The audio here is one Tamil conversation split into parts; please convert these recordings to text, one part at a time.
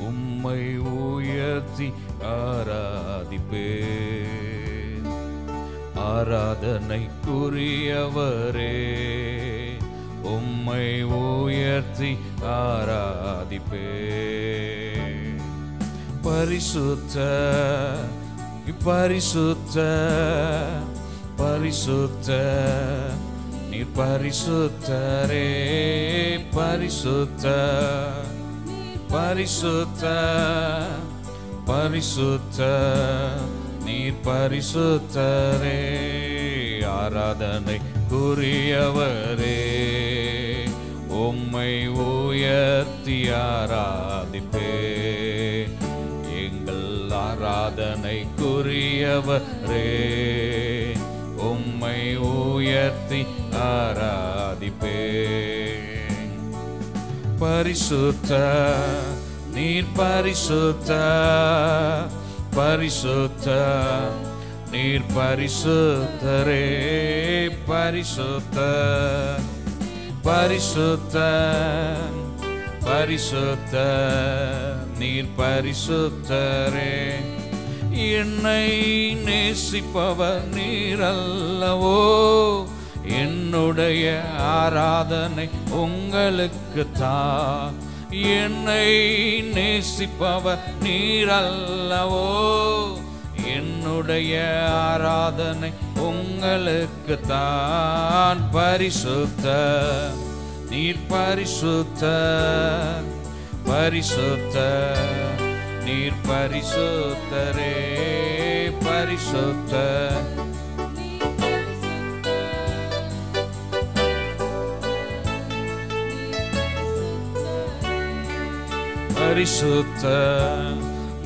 உம்மை உயர்த்தி ஆராதிப்பேன். ஆராதனைக்குரியவரே, உம்மை உயர்த்தி ஆராதிப்பேன். பரிசுத்த பரிசுத்த பரிசுத்த நீர் பரிசுத்தரே, பரிசுத்த பரிசுத்த பரிசுத்த நீர் பரிசுத்தரே. ஆராதனைக்குரியவரே, உம்மை உயர்த்தி ஆராதிப்பேன். எங்கள் ஆராதனைக்குரியவரே, உம்மை உயர்த்தி ஆராதிப்பேன். பரிசுத்த நீர் பரிசுத்த பரிசுத்த நீர் பரிசுத்தரே, பரிசுத்த பரிசுத்த பரிசுத்த நீர் பரிசுத்தரே. என்னை நேசிப்பவர் நீர் அல்லவோ, என்னுடைய ஆராதனை உங்களுக்கு தான். என்னை நேசிப்பவர் நீர் அல்லவோ, என்னுடைய ஆராதனை உங்களுக்கு தான். பரிசுத்த நீர் பரிசுத்த பரிசுத்த நீர் பரிசுத்தரே, பரிசுத்த பரிசுத்த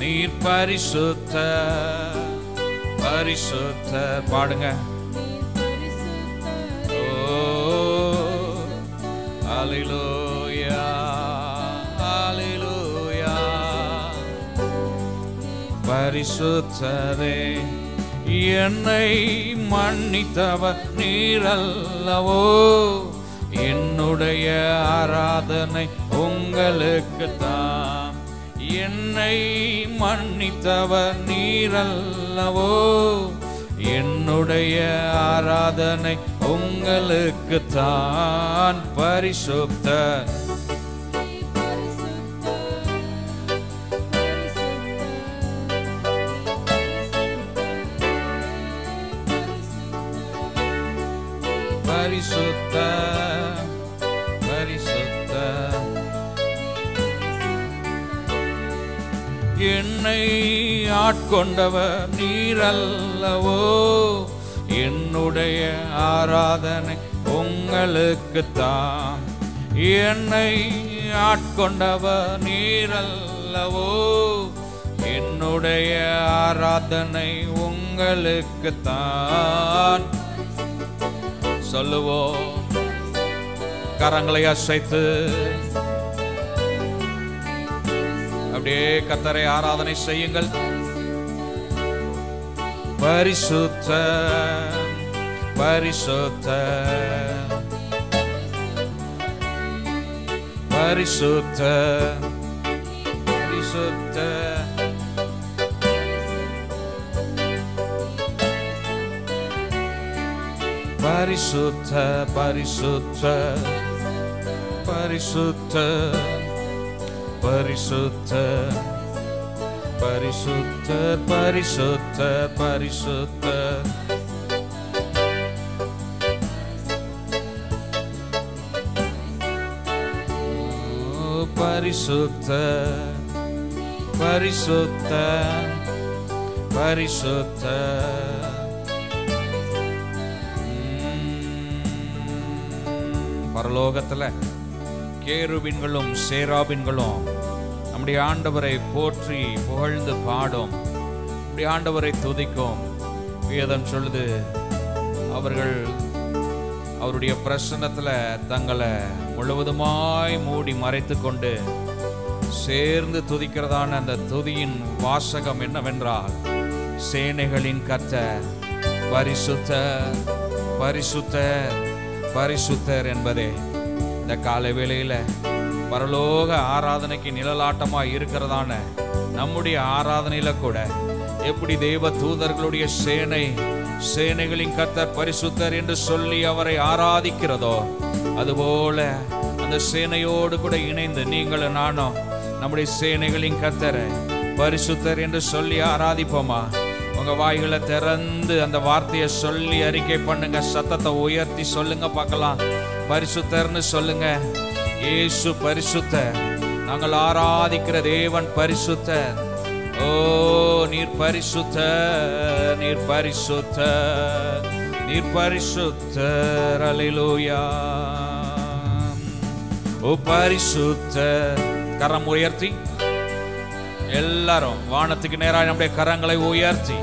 நீர் பரிசுத்த பரிசுத்த. பாடுங்க. ஓ ஹல்லேலூயா ஹல்லேலூயா. பரிசுத்தரே, என்னை மன்னித்தவர் நீர் அல்லவோ, என்னுடைய ஆராதனை உங்களுக்கு தான். என்னை மன்னித்தவர் நீர் அல்லவோ, என்னுடைய ஆராதனை உங்களுக்கு தான். பரிசுத்த பரிசுத்த பரிசுத்த. என்னை ஆட்கொண்டவர் நீர் அல்லவோ, என்னுடைய ஆராதனை உங்களுக்கு தான். என்னை ஆட்கொண்டவர் நீர் அல்லவோ, என்னுடைய ஆராதனை உங்களுக்கு தான். சொல்லுவோம், கரங்களை அசைத்து அப்படியே கர்த்தரை ஆராதனை செய்யுங்கள். பரிசுத்த பரிசுத்த பரிசுத்த பரிசுத்த பரிசுத்த பரிசுத்த பரிசுத்த பரிசுத்த பரிசுத்த பரிசுத்த பரிசுத்த. பரிசுத்த பரிசுத்த பரிசுத்த. பரலோகத்துல கேருபீன்களும் சேராபீன்களும் நம்முடைய ஆண்டவரை போற்றி புகழ்ந்து பாடும், நம்முடைய ஆண்டவரை துதிக்கும். வேதம் சொல்லுது, அவர்கள் அவருடைய பிரசன்னத்துல தங்களை முழுவதுமாய் மூடி மறைத்து கொண்டு சேர்ந்து துதிக்கிறதான அந்த துதியின் வாசகம் என்னவென்றால், சேனைகளின் கர்த்தர் பரிசுத்தர் பரிசுத்தர் பரிசுத்தர் என்பதே. இந்த காலை வேளையில பரலோக ஆராதனைக்கு நிழலாட்டமாக இருக்கிறதான நம்முடைய ஆராதனையில கூட எப்படி தேவ தூதர்களுடைய சேனைகளின் கர்த்தர் பரிசுத்தர் என்று சொல்லி அவரை ஆராதிக்கிறதோ, அதுபோல அந்த சேனையோடு கூட இணைந்து நீங்களும் நானும் நம்முடைய சேனைகளின் கர்த்தரை பரிசுத்தர் என்று சொல்லி ஆராதிப்போமா? உங்க வாய்களை திறந்து அந்த வார்த்தையை சொல்லி அறிக்கை பண்ணுங்க. சத்தத்தை உயர்த்தி சொல்லுங்க பார்க்கலாம். பரிசுத்தர்னு சொல்லுங்க. இயேசு பரிசுத்தர். நாங்கள் ஆராதிக்கிற தேவன் பரிசுத்தர். ஓ, நீர் பரிசுத்தர், நீர் பரிசுத்தர், நீர் பரிசுத்தர். அல்லேலூயா. ஓ பரிசுத்தர். கரம் உயர்த்தி எல்லாரும் வானத்துக்கு நேராக நம்முடைய கரங்களை உயர்த்தி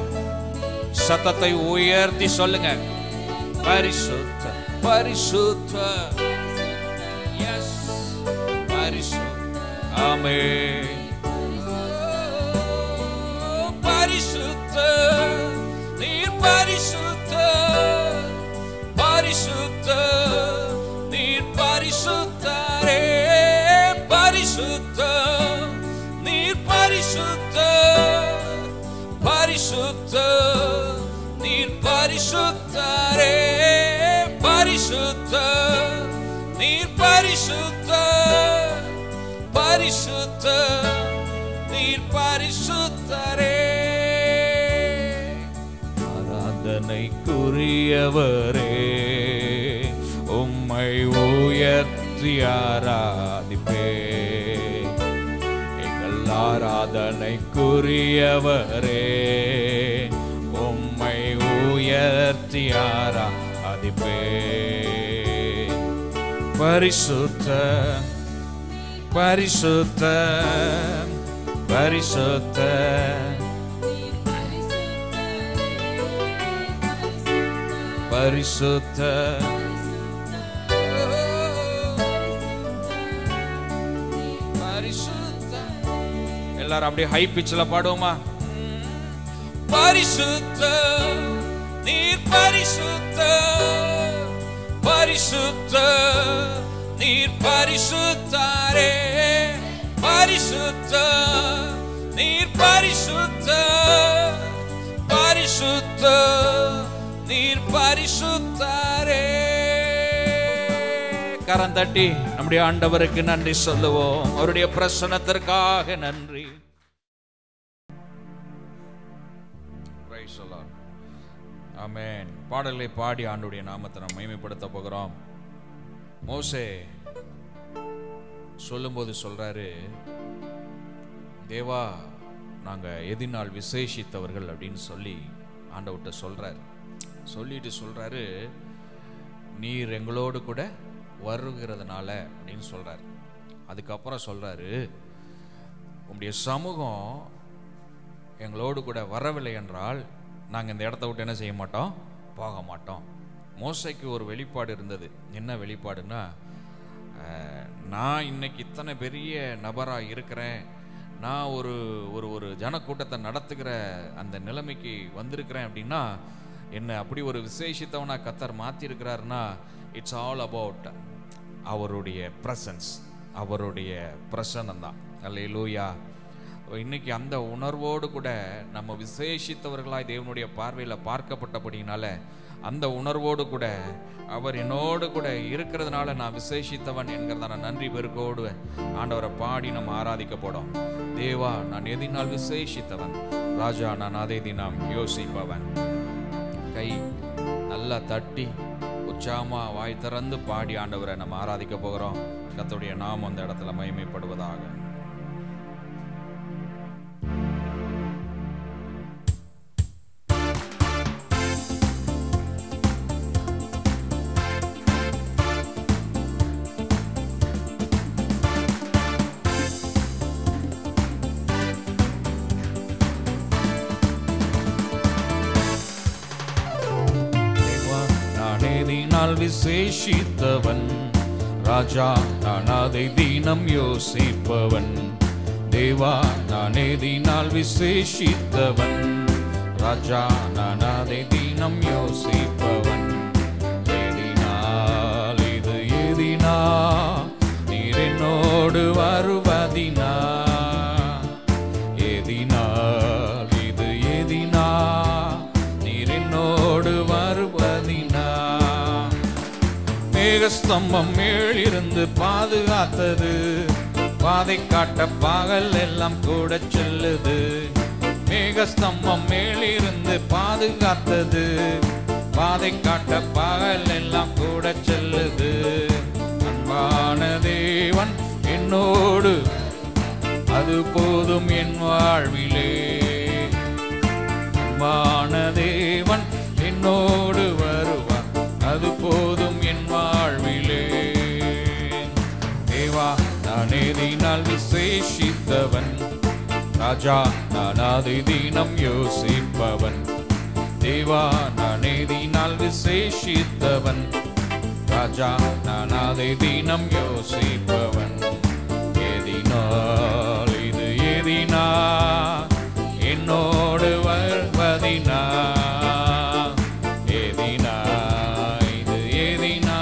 சத்தத்தை உயர்த்தி சொல்லுங்க. பரிசுத்தர், பரிசுத்தர். எஸ், பரிசுத்தர். ஆமென். பரிசுத்தர், நீர் பரிசுத்தர், பரிசுத்தர், நீர் பரிசுத்தரே. பரிசுத்தர், நீர் பரிசுத்தர், பரிசுத்தர், நீர் பரிசுத்தரே. பரிசுத்தர், நீர் பரிசுத்தர், பரிசுத்தர், நீர் பரிசுத்தரே. ஆராதனைக்குரியவரே, உம்மை உயர்த்தி ஆராதிப்பே. எங்கள் ஆராதனைக்குரியவரே, உம்மை உயர்த்தி ஆராதிப்பே. பரிசுத்தர், பரிசுத்தர், பரிசுத்தர், பரிசுத்தர். எல்லாரும் அப்படியே ஹை பிட்ச்ல பாடுவோமா? பரிசுத்தர், நீர் பரிசுத்தர், பரிசுத்தர், நீர் பரிசுத்தரே. பரிசுத்தர், நீர் பரிசுத்தர், பரிசுத்தர், நீர் பரிசுத்தரே. கரம் தட்டி நம்முடைய ஆண்டவருக்கு நன்றி சொல்லுவோம். அவருடைய பிரசன்னத்திற்காக நன்றி. ஆமென். பாடல்களை பாடி ஆண்டவருடைய நாமத்தை நாம் மகிமைப்படுத்த போகிறோம். மோசே சொல்லும்போது சொல்றாரு, தேவா நாங்க எதினால் விசேஷித்தவர்கள் அப்படின்னு சொல்லி ஆண்டவர்கிட்ட சொல்லிட்டு சொல்றாரு, நீர் எங்களோடு கூட வருகிறதுனால அப்படின்னு சொல்றாரு. அதுக்கப்புறம் சொல்றாரு, உங்களுடைய சமூகம் எங்களோடு கூட வரவில்லை என்றால் நாங்கள் இந்த இடத்த விட்டு என்ன செய்ய மாட்டோம், போக மாட்டோம். மோசைக்கு ஒரு வெளிப்பாடு இருந்தது. என்ன வெளிப்பாடுன்னா, நான் இன்னைக்கு இத்தனை பெரிய நபராக இருக்கிறேன், நான் ஒரு ஒரு ஒரு ஜனக்கூட்டத்தை நடத்துகிற அந்த நிலைமைக்கு வந்திருக்கிறேன் அப்படின்னா, என்ன அப்படி ஒரு விசேஷித்தவனா கர்த்தர் மாற்றிருக்கிறாருன்னா, இட்ஸ் ஆல் அபவுட் அவருடைய ப்ரெசன்ஸ், அவருடைய பிரசன்னம் தான். அல்லேலூயா. இன்னைக்கு அந்த உணர்வோடு கூட நம்ம விசேஷித்தவர்களாய் தேவனுடைய பார்வையில் பார்க்கப்பட்டபடினால அந்த உணர்வோடு கூட அவர் என்னோடு கூட இருக்கிறதுனால நான் விசேஷித்தவன் என்கிறதான நன்றி பெருக்கோடு ஆண்டவரை பாடி நம்ம ஆராதிக்க போடும். தேவா நான் எதினால் விசேஷித்தவன், ராஜா நான் அதை தினம் யோசிப்பவன். கை நல்லா தட்டி உற்சாகமா வாய் திறந்து பாடி ஆண்டவரை நம்ம ஆராதிக்க போகிறோம். கர்த்தருடைய நாமம் அந்த இடத்துல மகிமைப்படுவதாக. விசேஷித்தவன், ராஜா நான் அதை தினம் யோசிப்பவன். தேவா நான் எதினால் விசேஷித்தவன், ராஜா நான் அதை தினம் யோசிப்பவன். எதினால் இது எதினா நீர் என்னோடு என்னோடு வருவதினா எதினால் இது எதினா நீர் என்னோடு வருவதினா மேகஸ்தம்பம் மேலிருந்து பாதுகாத்தது பாதை காட்ட பகல் எல்லாம் கூட செல்லுது மேகஸ்தம்பம் மேலிருந்து பாதுகாத்தது பாதை காட்ட பகல் எல்லாம் கூட செல்லுது அன்பான தேவன் என்னோடு அது போதும் என் வாழ்விலே அன்பான தேவன் என்னோடு வருவார் அது போதும் என் வாழ்விலே தேவா நான் எதினால் விசேஷித்தவன் ராஜா நான் அதை தினம் யோசிப்பவன் தேவா நான் எதினால் விசேஷித்தவன் ராஜா நான் அதை தினம் யோசிப்பவன் எதினால் இது எதினா என்னோடு வருவதினா எதினா இது எதினா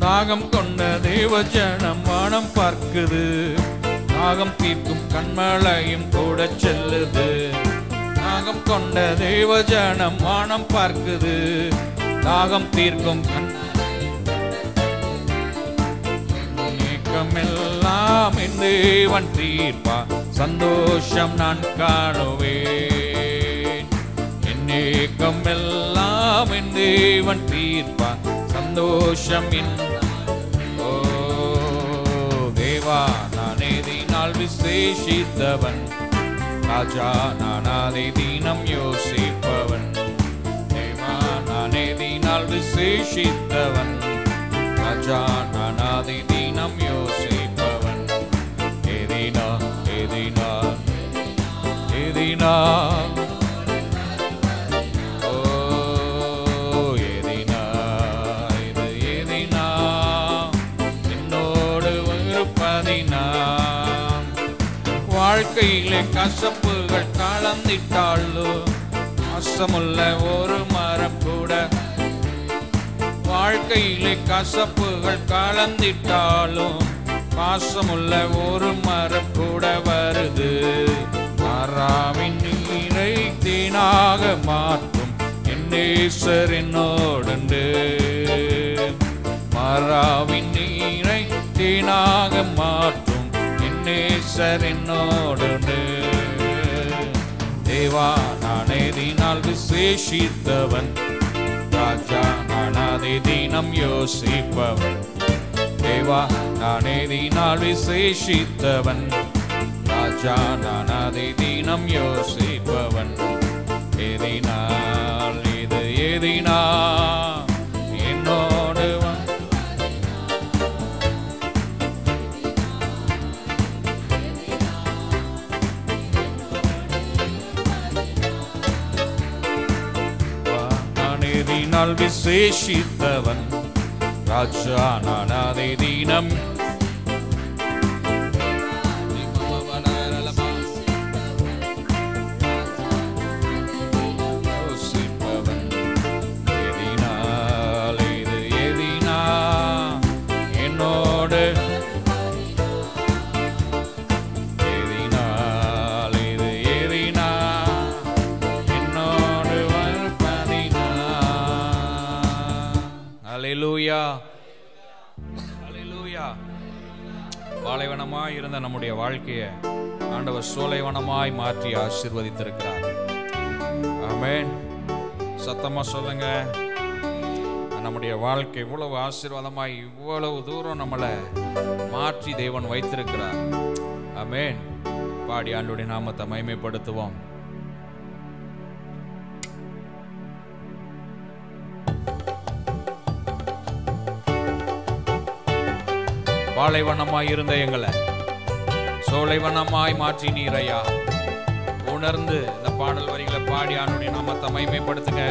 தாகம் கொண்ட தேவ ஜனம் வானம் பார்க்குது தாகம் தீர்க்கும் கண்மலையும் கூட செல்லுது தாகம் கொண்ட தேவ ஜனம் வானம் பார்க்குது தாகம் தீர்க்கும் நீக்கமெல்லாம் என் தேவன் தீர்ப்பா சந்தோஷம் நான் காணுவேன் என் நீக்கமெல்லாம் என் தேவன் தீர்ப்பா சந்தோஷம் என் தேவா நான் எதினால் விசேஷித்தவன் ராஜா நான் அதை தினம் யோசிப்பவன் தேவா நான் எதினால் விசேஷித்தவன் ராஜா நான் அதை தினம் யோசிப்பவன் எதினா எதினா எதினா வாழ்க்கையிலே கசப்புகள் கலந்திட்டாலும் பாசமுள்ள ஒரு மரம் கூட வாழ்க்கையிலே கசப்புகள் கலந்திட்டாலும் பாசமுள்ள ஒரு மரம் கூட வருது மாறாவின் நீரை தேனாக மாற்றும் என் நேசர் என்னோடுண்டு மாறாவின் நீரை தேனாக மாற்றும் நேசர் என்னோடு தேவா நான் எதினால் விசேஷித்தவன் ராஜா நான் அதை தினம் யோசிப்பவன் தேவா நான் எதினால் விசேஷித்தவன் ராஜா நான் அதை தினம் யோசிப்பவன் எதினால் இது எதினா என்னோடு விசேஷித்தவன் ராஜா நான் அதை தினம் யோசிப்பவன் எதினால் இது எதினா என்னோடு எதினால் இது எதினா என்னோடு வருவதினா அல்லேலூயா அல்லேலூயா. பாலைவனமாய் இருந்த நம்முடைய வாழ்க்கையை ஆண்டவர் சோலைவனமாய் மாற்றி ஆசீர்வதித்திருக்கிறார். ஆமென். சத்தமா சொல்லுங்க. நம்முடைய வாழ்க்கை இவ்வளவு ஆசீர்வாதமாய் இவ்வளவு தூரம் நம்மளை மாற்றி தேவன் வைத்திருக்கிறார். ஆமென். பாடி ஆண்டவருடைய நாமத்தை மகிமைப்படுத்துவோம். பாலைவனமாய் இருந்த எங்களை சோலைவனமாய் மாற்றி நீரையா உணர்ந்து இந்த பாடல் வரிகளை பாடி ஆண்டவருடைய நாமத்தை மகிமைப்படுத்துங்க.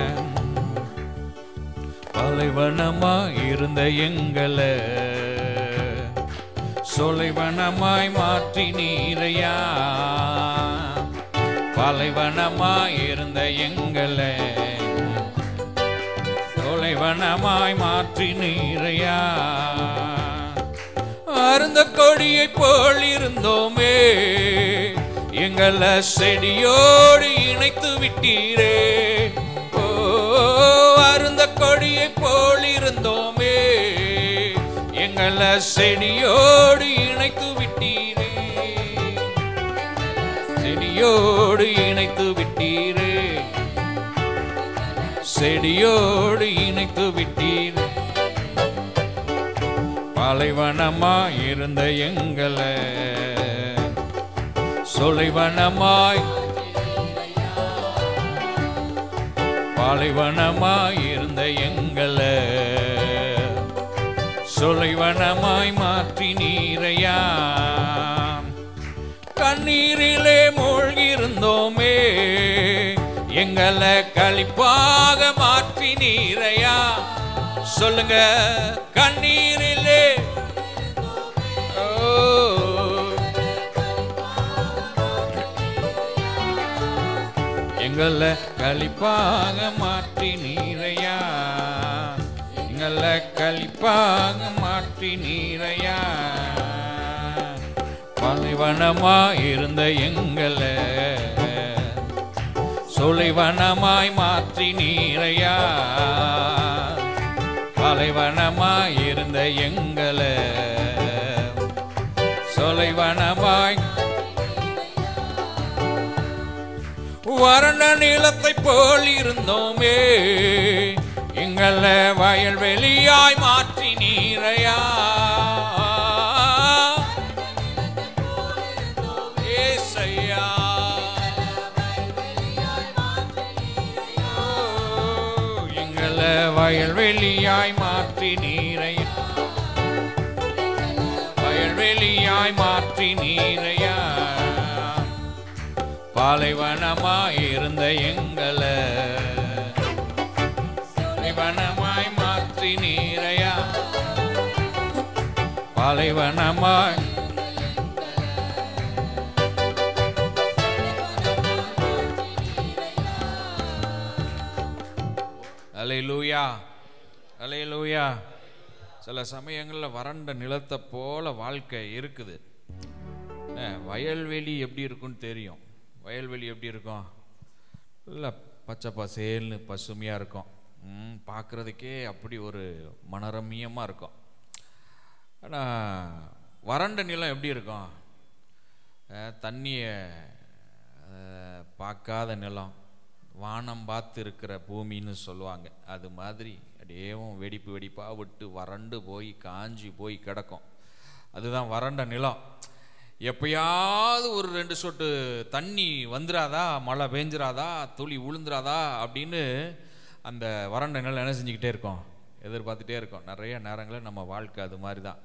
பாலைவனமாய் இருந்த எங்களை சோலைவனமாய் மாற்றி நீரையா பாலைவனமாய் இருந்த எங்களை பாலைவனமாய் மாற்றினீரையா. அருந்த கொடியை போல் இருந்தோமே, எங்களை செடியோடு இணைத்து விட்டீரே. ஓ, அருந்த கொடியை போல் இருந்தோமே, எங்களை செடியோடு இணைத்து விட்டீரே. செடியோடு இணைத்து விட்டீரே, செடியோடு இணைத்து விட்டீரே. பாலைவனமாய் இருந்த எங்களை சொலைவனமாய், பாலைவனமாய் இருந்த எங்களை சொலைவனமாய் மாற்றினீரையா. கண்ணீரிலே மூழ்கியிருந்தோமே, எங்களை களிப்பாக மாற்றினீரையா. சொல்லுங்க, கண்ணீரிலே எங்களை களிப்பாக மாற்றினீரையா. எங்களை களிப்பாக மாற்றினீரையா. பாலைவனமாய் இருந்த எங்களை சொலைவனமாய் மாற்றினீரையா. பாலைவனமாய் இருந்த எங்களை சொலைவனமாய், வறண்ட நிலத்தை போல் இருந்தோமே, எங்களை வயல்வெளியாய் மாற்றினீரையா. ஏசையா, எங்களை வயல்வெளியாய் மாற்றினீரையா. வயல்வெளியாய் மாற்றினீரையா. பாலைவனமாய் இருந்த எங்களை பாலைவனமாய் மாற்றினீரையா. பாலைவனமாய் அல்லேலூயா, அல்லேலூயா. சில சமயங்களில் வறண்ட நிலத்தை போல வாழ்க்கை இருக்குது. வயல்வெளி எப்படி இருக்குன்னு தெரியும். வயல்வெளி எப்படி இருக்கும்? இல்லை, பச்சை பசேல்னு பசுமையாக இருக்கும். பார்க்குறதுக்கே அப்படி ஒரு மனரம்யமாக இருக்கும். ஆனால் வறண்ட நிலம் எப்படி இருக்கும்? தண்ணியை பார்க்காத நிலம், வானம் பார்த்து இருக்கிற பூமின்னு சொல்லுவாங்க. அது மாதிரி அப்படியேவும் வெடிப்பு வெடிப்பாக விட்டு வறண்டு போய் காஞ்சி போய் கிடக்கும். அதுதான் வறண்ட நிலம். எப்பயாவது ஒரு 2 சொட்டு தண்ணி வந்துடாதா, மழை பெஞ்சிராதா, துளி உளுந்துராதா அப்படின்னு அந்த வறண்ட நிலம் என்ன செஞ்சுக்கிட்டே இருக்கோம், எதிர்பார்த்துட்டே இருக்கோம். நிறைய நேரங்களில் நம்ம வாழ்க்கை அது மாதிரி தான்.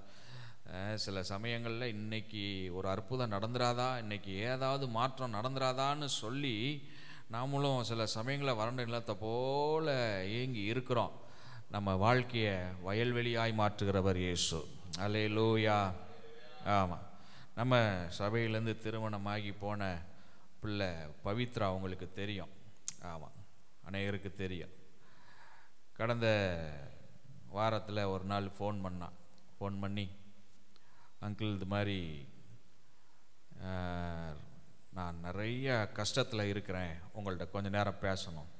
சில சமயங்களில் இன்னைக்கு ஒரு அற்புதம் நடந்துராதா, இன்னைக்கு ஏதாவது மாற்றம் நடந்துராதான்னு சொல்லி நாமளும் சில சமயங்களில் வறண்ட நிலத்தை போல ஏங்கி இருக்கிறோம். நம்ம வாழ்க்கையை வயல்வெளியாய் மாற்றுகிறவர் இயேசு. அல்லேலூயா. ஆமாம், நம்ம சபையிலேருந்து திருமணமாகி போன பிள்ளை பவித்ரா அவங்களுக்கு தெரியும். ஆமாம், அநேகருக்கு தெரியும். கடந்த வாரத்தில் ஒரு நாள் ஃபோன் பண்ணி, அங்கிள் இது மாதிரி நான் நிறைய கஷ்டத்தில் இருக்கிறேன், உங்கள்கிட்ட கொஞ்சம் நேரம் பேசணும்.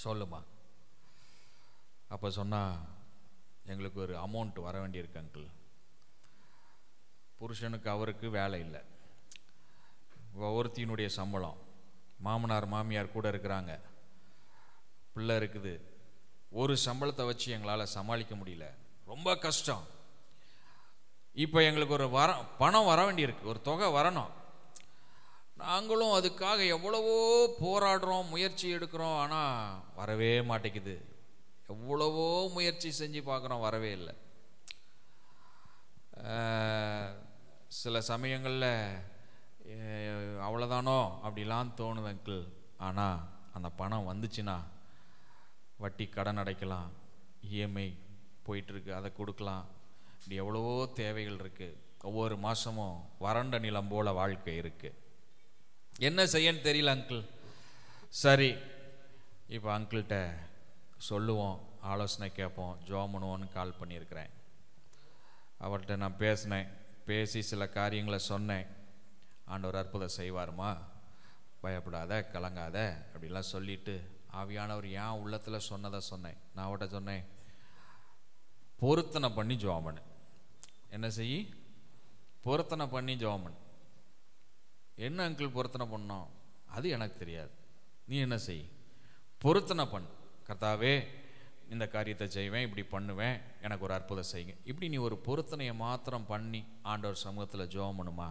சொல்லுமா. அப்போ சொன்னால், எங்களுக்கு ஒரு அமௌண்ட் வர வேண்டியிருக்கு அங்கிள். புருஷனுக்கு அவருக்கு வேலை இல்லை, ஒருத்தியினுடைய சம்பளம், மாமனார் மாமியார் கூட இருக்கிறாங்க, பிள்ளை இருக்குது. ஒரு சம்பளத்தை வச்சு எங்களால் சமாளிக்க முடியல, ரொம்ப கஷ்டம். இப்போ எங்களுக்கு ஒரு பணம் வர வேண்டியிருக்கு, ஒரு தொகை வரணும். நாங்களும் அதுக்காக எவ்வளவோ போராடுறோம், முயற்சி எடுக்கிறோம், ஆனால் வரவே மாட்டேங்குது. எவ்வளவோ முயற்சி செஞ்சு பார்க்குறோம், வரவே இல்லை. சில சமயங்களில் அவ்வளோதானோ அப்படிலாம் தோணுது அங்கிள். ஆனால் அந்த பணம் வந்துச்சுன்னா வட்டி கடன் அடைக்கலாம், இஎம்ஐ போயிட்டுருக்கு, அதை கொடுக்கலாம். இப்படி எவ்வளவோ தேவைகள் இருக்குது. ஒவ்வொரு மாதமும் வறண்ட நிலம் போல் வாழ்க்கை இருக்குது. என்ன செய்யன்னு தெரியல அங்கிள். சரி, இப்போ அங்கிள்கிட்ட சொல்லுவோம், ஆலோசனை கேட்போம், ஜெபம் பண்ணுவோன்னு கால் பண்ணியிருக்கிறேன். அவர்கிட்ட நான் பேசினேன், பேசி சில காரியங்களை சொன்னேன். ஆண்டவர் அற்புதம் செய்வாருமா, பயப்படாத, கலங்காத அப்படிலாம் சொல்லிட்டு ஆவியானவர் ஏன் உள்ளத்தில் சொன்னதை சொன்னேன். நான் அவர்கிட்ட சொன்னேன், பொருத்தனை பண்ணி ஜெபம் பண்ணு. என்ன செய்? பொருத்தனை பண்ணி ஜெபம் பண்ணு. என்ன அங்கிள் பொருத்தனை பண்ணோம்? அது எனக்கு தெரியாது. நீ என்ன செய்? பொருத்தனை பண்ணு. கர்த்தாவே, இந்த காரியத்தை செய்வேன், இப்படி பண்ணுவேன், எனக்கு ஒரு அற்புதம் செய்யுங்க. இப்படி நீ ஒரு பொருத்தனையை மாத்திரம் பண்ணி ஆண்டவர் சமூகத்தில் ஜெபம் பண்ணுமா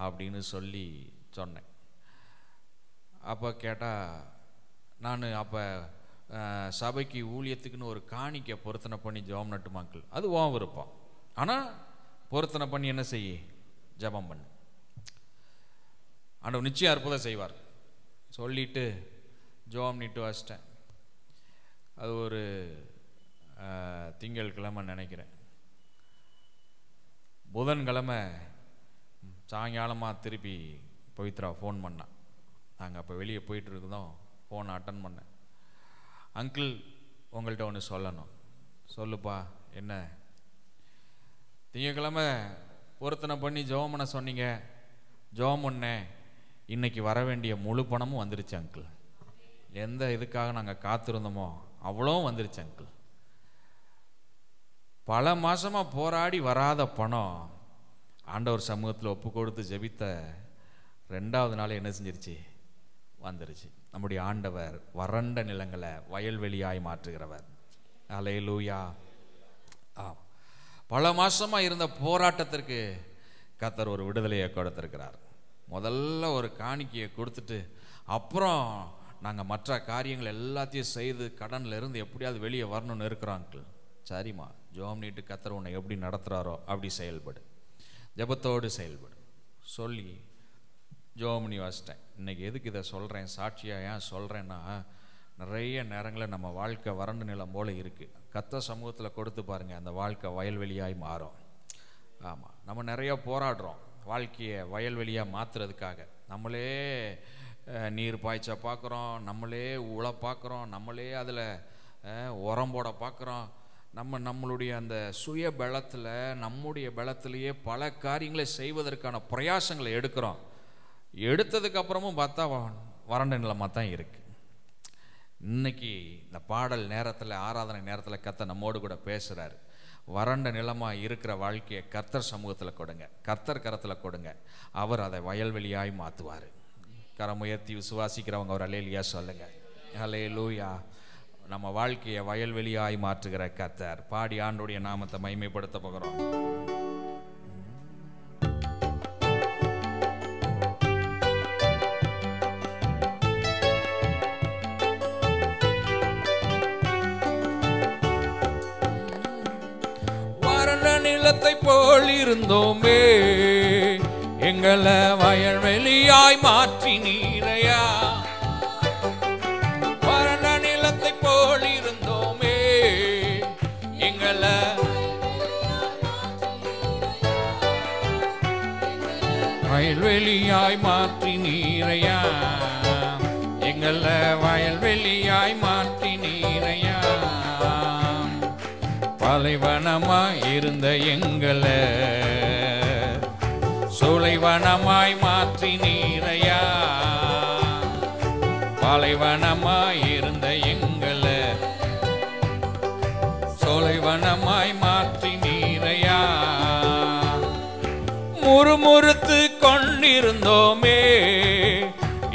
அப்படின்னு சொல்லி சொன்னேன். அப்போ கேட்டால், நான் அப்போ சபைக்கு ஊழியத்துக்குன்னு ஒரு காணிக்கை பொருத்தனை பண்ணி ஜெபம் நட்டுமா அங்கிள்? அது உன் விருப்பம். ஆனால் பொருத்தனை பண்ணி என்ன செய்ய? ஜெபம் பண்ணு. ஆண்டவர் நிச்சயம் அற்புதம் செய்வார் சொல்லிட்டு ஜெபம் நீட்டு வச்சிட்டேன். அது ஒரு திங்கட்கிழமை நினைக்கிறேன். புதன்கிழமை சாயங்காலமாக திருப்பி பவித்ரா ஃபோன் பண்ணான். நாங்கள் அப்போ வெளியே போயிட்டு இருக்குதோம், ஃபோன் அட்டன் பண்ணேன். அங்கிள், உங்கள்கிட்ட ஒன்று சொல்லணும். சொல்லுப்பா. என்ன? திங்கட்கிழமை பொருத்தனை பண்ணி ஜெபம் பண்ண சொன்னீங்க, ஜெபம் பண்ணேன். இன்னைக்கு வர வேண்டிய முழு பணமும் வந்துருச்சு அங்கிள். எந்த இதுக்காக நாங்கள் காத்திருந்தோமோ அவ்வளோவும் வந்துருச்சு அங்கிள். பல மாசமாக போராடி வராத பணம் ஆண்டவர் சமூகத்தில் ஒப்பு கொடுத்து ஜெபித்த 2வது நாள் என்ன செஞ்சிருச்சு? வந்துருச்சு. நம்முடைய ஆண்டவர் வறண்ட நிலங்களை வயல்வெளியாய் மாற்றுகிறவர். அல்லேலூயா. பல மாசமா இருந்த போராட்டத்திற்கு கர்த்தர் ஒரு விடுதலையை கொடுத்திருக்கிறார். முதல்ல ஒரு காணிக்கையை கொடுத்துட்டு அப்புறம் நாங்கள் மற்ற காரியங்கள் எல்லாத்தையும் செய்து கடன்ல இருந்து எப்படியாவது வெளியே வரணும்னு இருக்கிறோம் அங்கிள். சரிம்மா, ஜெபம் நீட்டு கர்த்தர் உன்னை எப்படி நடத்துகிறாரோ அப்படி செயல்படு, ஜெபத்தோடு செயல்படு சொல்லி ஜெபம் பண்ணி வச்சிட்டேன். இன்னைக்கு எதுக்கு இதை சொல்கிறேன், சாட்சியாக ஏன் சொல்கிறேன்னா, நிறைய நேரங்களில் நம்ம வாழ்க்கை வறண்டு நிலம் போல் இருக்குது. கர்த்தர் சமூகத்தில் கொடுத்து பாருங்கள், அந்த வாழ்க்கை வயல்வெளியாய் மாறும். ஆமாம், நம்ம நிறைய போராடுறோம் வாழ்க்கையை வயல்வெளியாக மாற்றுறதுக்காக. நம்மளே நீர் பாய்ச்ச பார்க்குறோம், நம்மளே உழ பார்க்குறோம், நம்மளே அதில் உரம் போட பார்க்குறோம். நம்மளுடைய அந்த சுய பலத்தில், நம்முடைய பலத்திலேயே பல காரியங்களை செய்வதற்கான பிரயாசங்களை எடுக்கிறோம். எடுத்ததுக்கு அப்புறமும் பார்த்தா வறண்ட நிலமாக தான் இருக்கு. இன்னைக்கு இந்த பாடல் நேரத்தில், ஆராதனை நேரத்தில் கர்த்தர் நம்மோடு கூட பேசுகிறார். வறண்ட நிலமாக இருக்கிற வாழ்க்கையை கர்த்தர் சமூகத்தில் கொடுங்க, கர்த்தர் கரத்தில் கொடுங்க, அவர் அதை வயல்வெளியாய் மாற்றுவார். கரமுயர்த்தி விசுவாசிக்கிறவங்க ஒரு அல்லேலூயா சொல்லுங்க. அல்லேலூயா. நம்ம வாழ்க்கையை வயல்வெளியாய் மாற்றுகிற கர்த்தர். பாடி ஆண்டவருடைய நாமத்தை மகிமைப்படுத்த போகிறோம். வறண்ட நிலத்தை போல் இருந்தோமே, எங்களை வயல்வெளியாய் மாற்றி நீரையா. வறண்ட நிலத்தை போல் இருந்தோமே, எங்களை வயல்வெளியாய் மாற்றி நீரையா. எங்களை வயல்வெளியாய் மாற்றி நீரையா. பாலைவனமாய் இருந்த எங்களை சோலைவனமாய் மாற்றி நீரையா. பாலைவனமாய் இருந்த எங்களை சோலைவனமாய் மாற்றி நீரையா. முறுமுறுத்து கொண்டிருந்தோமே,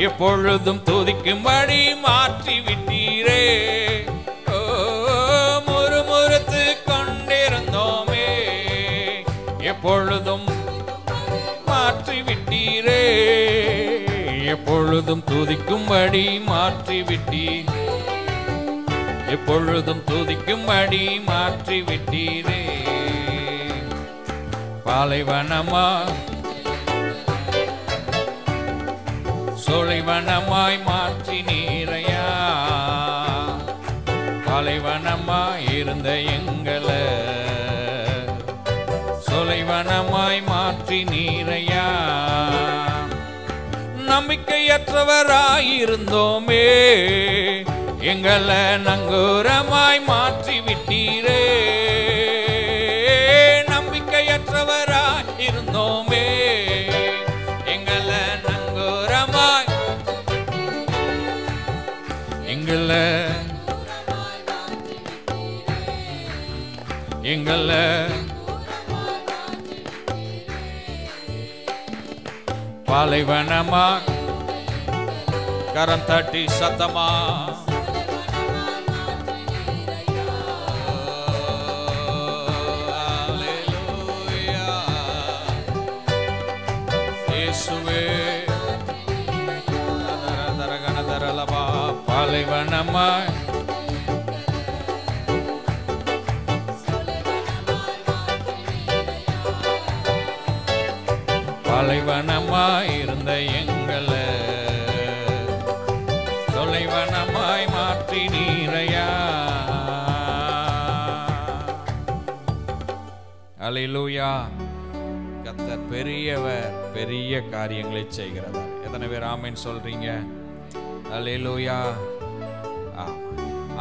எப்பொழுதும் துதிக்கும்படி மாற்றி விட்டீரே. முறுமுறுத்து கொண்டிருந்தோமே, எப்பொழுதும் மாற்றி விட்டீரே. எப்பொழுதும் துதிக்கும்படி மாற்றி விட்டீர். எப்பொழுதும் துதிக்கும்படி மாற்றி விட்டீரே. பாலைவனமா சோலைவனமாய் மாற்றி நீரையா. பாலைவனமாய் இருந்த எங்களை சோலைவனமாய் மாற்றி நீரையா. நம்பிக்கையற்றவராயிருந்தோமே, எங்களை நங்கூரமாய் மாற்றி விட்டீரே. நம்பிக்கையற்றவராய் இருந்தோமே, எங்களை நங்கூரமாய் எங்களை பாலைவனமா கரம் தட்டி சத்தமா பாலைவனமாய் பாலைவனமாய் இருந்த எங்களை தொலைவனமாய் மாற்றி நீரையா. அல்லேலூயா. கர்த்தர் பெரியவர், பெரிய காரியங்களை செய்கிறவர். எத்தனை பேர் ஆமென் சொல்றீங்க? அல்லேலூயா.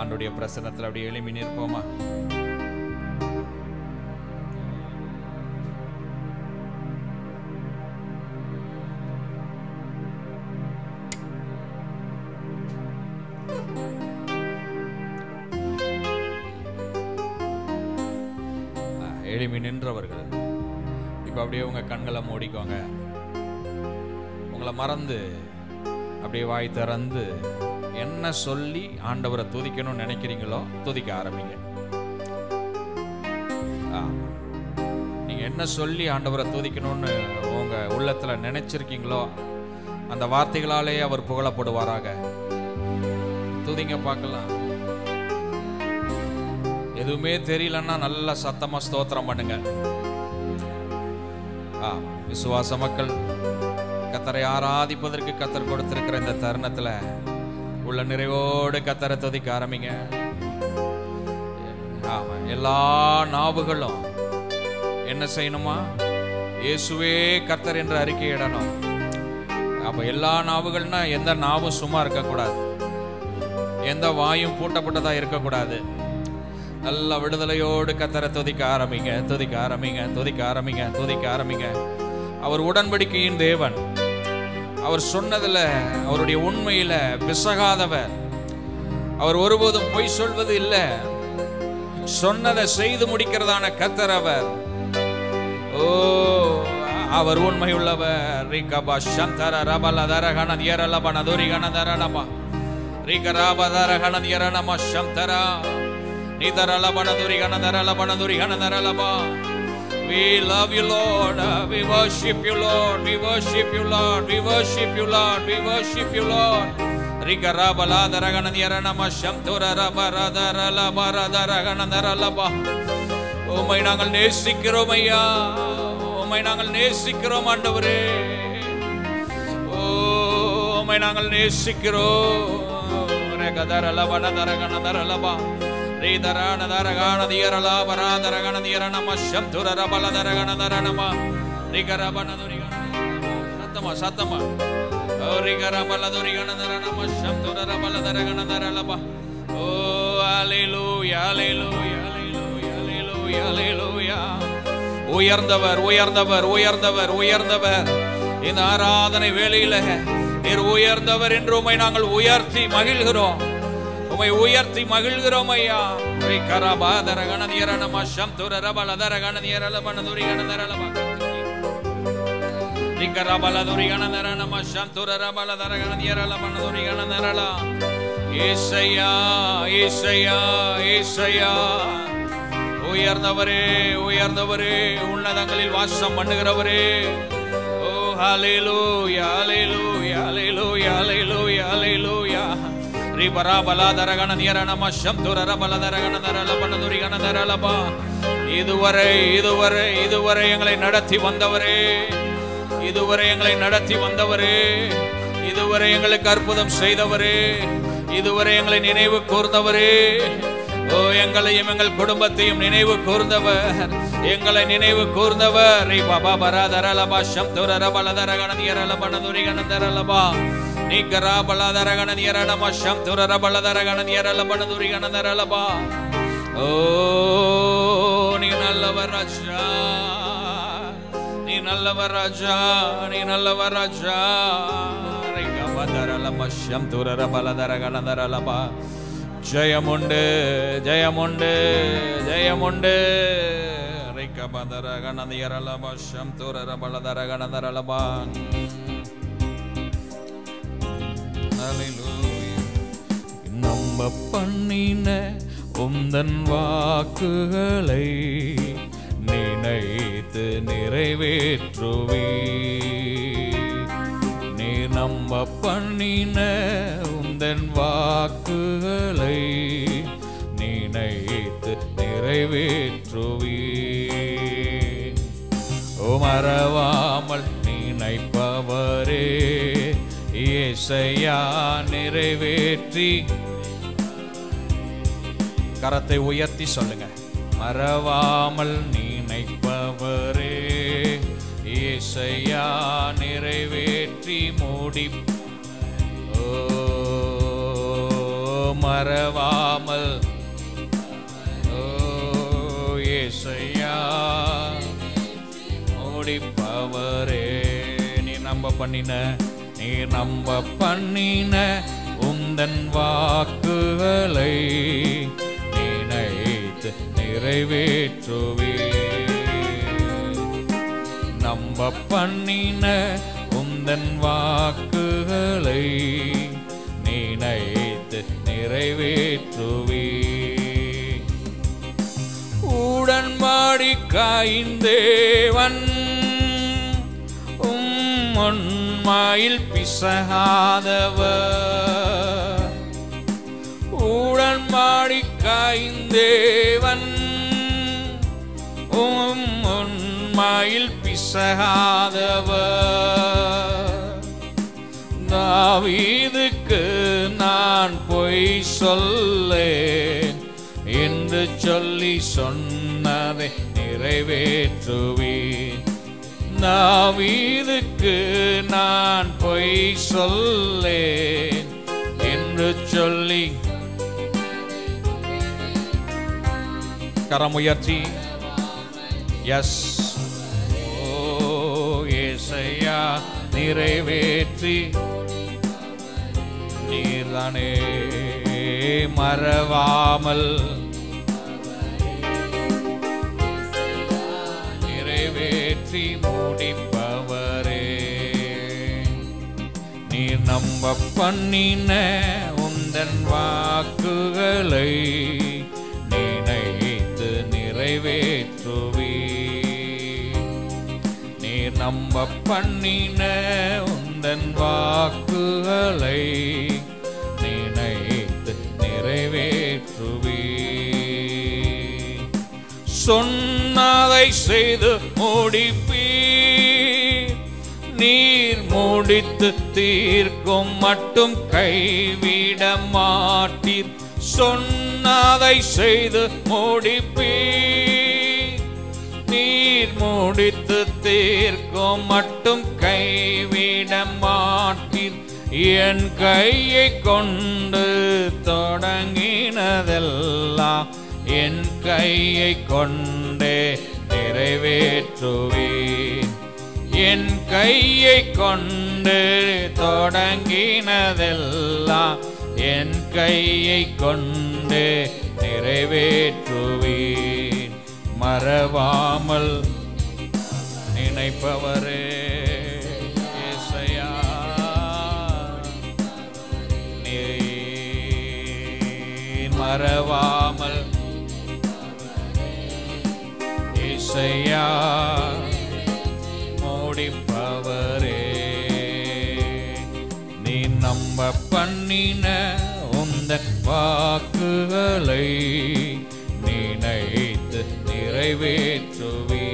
ஆண்டவருடைய பிரசன்னத்தில் அப்படியே எழும்பி நிற்போமா? எழும்பி நின்றவர்கள் இப்ப அப்படியே உங்க கண்களை மூடிக்கோங்க. உங்களை மறந்து அப்படியே வாய் திறந்து என்ன சொல்லி ஆண்டவரை துதிக்கணும்னு நினைக்கிறீங்களோ துதிக்க ஆரம்பிங்க. நீங்க என்ன சொல்லி ஆண்டவரை துதிக்கணும்னு உங்க உள்ளத்துல நினைச்சிருக்கீங்களோ அந்த வார்த்தைகளாலே அவர் புகழப்படுவாராக. துதிங்க பார்க்கலாம். எதுவுமே தெரியலன்னா நல்ல சத்தமா ஸ்தோத்திரம் பண்ணுங்க. விசுவாச மக்கள் கர்த்தரை ஆராதிப்பதற்கு கர்த்தர் கொடுத்திருக்கிற இந்த தருணத்துல உள்ள நிறைவோடு கர்த்தரை துதிக்க ஆரம்பிங்க. எல்லா நாவுகளும் என்ன செய்யணுமா? இயேசுவே கர்த்தர் என்று அறிக்கையிடணும். அப்ப எல்லா நாவுகள்னா எந்த நாவும் சும்மா இருக்கக்கூடாது, எந்த வாயும் பூட்டப்பட்டதா இருக்கக்கூடாது. நல்ல விடுதலையோடு கர்த்தரை துதிக்க ஆரம்பிங்க, துதிக்க ஆரம்பிங்க, துதிக்க ஆரம்பிங்க, துதிக்க ஆரம்பிங்க. அவர் உடன்படிக்கையின் தேவன். அவர் சொன்னதுல அவருடைய உண்மையில பிசகாதவர். அவர் ஒருபோதும் பொய் சொல்வது இல்லை. சொன்னதை செய்து முடிக்கிறதான கர்த்தர் அவர். ஓ, அவர் உண்மை உள்ளவர். ரிகபா Chandra ரபலதர கணதியரலப நதுரி கணதரலபா ரிகராபதர கணதியரலம சந்தரா நிதரலப நதுரி கணதரலப நதுரி கணதரலபா. We love you, Lord. We worship you, Lord. We worship you, Lord. We worship you, Lord. We worship you, Lord. Rigarabala daraganadiyarana mashamtura rabaradara baradaraganadara. உம்மை நாங்கள் நேசிக்கிறோம் ஐயா, உம்மை நாங்கள் நேசிக்கிறோம் ஆண்டவரே. ஓ, உம்மை நாங்கள் நேசிக்கிறோம். ரகதரல வனதரகனதரலபா ரீதரான தரகான தியரலா பராதரகன தியரன மஷம் துரரபல தரகன தரணமா ரிகரபன துரிகன. சத்தமா சத்தமா. ஓ ரிகரபல துரிகன தரண மஷம் துரரபல தரகன தரலபா. ஓ ஹalleluya ஹalleluya ஹalleluya ஹalleluya ஹalleluya. உயர்ந்தவர் உயர்ந்தவர் உயர்ந்தவர் உயர்ந்தவர். இந்த ஆராதனை வேளையில நீர் உயர்ந்தவர் என்று உம்மை நாங்கள் உயர்த்தி மகிழ்கிறோம். உம்மை உயர்த்தி மகிழ்கிறோம் ஐயா. ரிகரபாதரகனதியரன மஷம் துரரபலதரகனதியரலபன துரிகனதரலபா ரிகரபலதுரிகனதரன மஷம் துரரபலதரகனதியரலபன துரிகனதரலா. இயேசையா இயேசையா இயேசையா. உயர்ந்தவரே உயர்ந்தவரே, உன்னதங்களில் வாசம் பண்ணுகிறவரே. ஓ ஹalleluya ஹalleluya ஹalleluya ஹalleluya ஹalleluya. ரிபராபலதரகன தியரன மஷம் துரரபலதரகன தரலபன துரிகனதரலபா. இதுவரை இதுவரை இதுவரை எங்களை நடத்தி வந்தவரே, இதுவரை எங்களை நடத்தி வந்தவரே, இதுவரை எங்களுக்கு அற்புதம் செய்தவரே, இதுவரை எங்களை நினைவு கூர்ந்தவரே. ஓ, எங்களையும் எங்கள் குடும்பத்தையும் நினைவு கூர்ந்தவர், எங்களை நினைவு கூர்ந்தவர். ஓ நீ நல்லவர் ராஜா, நீ நல்லவர் ராஜா, நீ நல்லவர் ராஜா. ஜெயமுண்டு ஜெயமுண்டு ஜெயமுண்டு. நம்ப பண்ணின உந்தன் வாக்குகளை நினைத்து நிறைவேற்றுவே. நீ நம்ப பண்ணின உந்தன் வாக்குகளை நினைத்து நிறைவேற்றுவே. மறவாமல் நினைப்பவரே இயேசையா நிறைவேற்றி. கரத்தை உயர்த்தி சொல்லுங்க. மறவாமல் நினைப்பவரே இயேசையா நிறைவேற்றி மூடி. ஓ மறவாமல், ஓ இயேசையா முடிப்பவரே. நீ நம்ப பண்ணின, நீ நம்ப பண்ணின உந்தன் வாக்குகளை நினைத்து நிறைவேற்றுவே. நம்ப பண்ணின உந்தன் வாக்குகளை நினைத்து நிறைவேற்றுவே. உடன்பாடி காய்ந்தேவன் உண்மையில் பிசகாதவர். உடன்பாடி காய்ந்தேவன் உண்மையில் பிசகாதவர். தாவீதுக்கு நான் பொய் சொல்லேன் என்று சொல்லி சொன்னதை நிறைவேற்றுவேன். தாவீதுக்கு நான் பொய் சொல்லேன் என்று சொல்லி. கரமுயர்த்தி எஸ். ஓ இயேசையா நிறைவேற்றி நீர்தானே மறவாமல் நிறைவேற்றி முடிப்பவரே. நீர் நம்ப பண்ணின உந்தன் வாக்குகளை நினைத்து நிறைவேற்றுவே. நீர் நம்ப பண்ணின உந்தன் வாக்குகளை நினைத்து நிறைவேற்றுவே. சொன்னதை செய்து முடிப்பீர். நீர் முடித்து தீர்க்கும் மட்டும் கைவிட மாட்டீர். சொன்னதை செய்து முடிப்பீர். நீர் முடித்து தீர்க்கும் மட்டும் கைவிட மாட்டீர். என் கையை கொண்டு தொடங்கினதெல்லாம் என் கையை கொண்டே நிறைவேற்றுவேன். என் கையை கொண்டு தொடங்கினதெல்லாம் என் கையை கொண்டு நிறைவேற்றுவேன். மறவாமல் நினைப்பவரே இயேசையா நீர் மறவாமல் இயேசையா முடிப்பவரே. நீ நம்ப பண்ணின உந்தன் வாக்குகளை நினைத்து நிறைவேற்றுவே.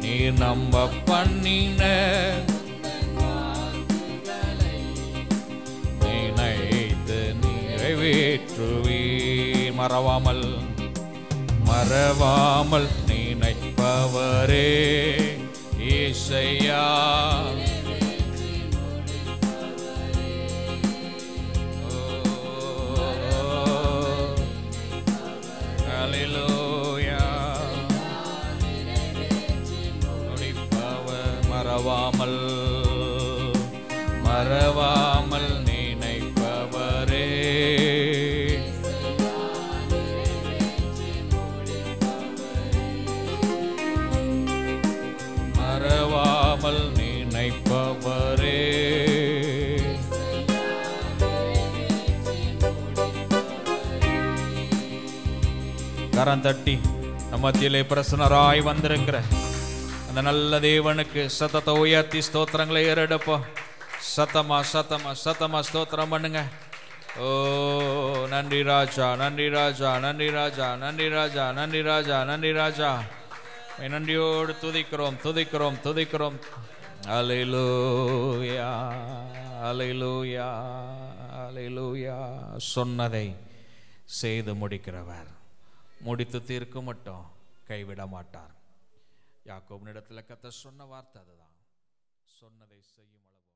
நீ நம்ப பண்ணின நினைத்து நிறைவேற்றுவே. மறவாமல் மறவாமல் நினைப்பவரே இயேசையா மறவாமல் மறவாமல் நினைப்பவரே, மறவாமல் நினைப்பவரே. கரம் தட்டி நம் மத்தியிலே பிரசன்னராய் வந்திருக்கிற அந்த நல்ல தேவனுக்கு சத்தத்தை உயர்த்தி ஸ்தோத்திரங்களை ஏறெடுப்போம். சத்தமா சத்தமா சத்தமா ஸ்தோத்திரம் பண்ணுங்க. ஓ நன்றி ராஜா, நன்றி ராஜா, நன்றி ராஜா, நன்றி ராஜா, நன்றி ராஜா, நன்றி ராஜா. நன்றியோடு துதிக்கிறோம் துதிக்கிறோம் துதிக்கிறோம். அல்லேலூயா அல்லேலூயா அல்லேலூயா. சொன்னதை செய்து முடிக்கிறவர், முடித்து தீர்க்க மட்டும் கைவிட மாட்டார். யாக்கோபினிடத்தில் கர்த்தர் சொன்ன வார்த்தை அதுதான், சொன்னதை செய்யும் அளவு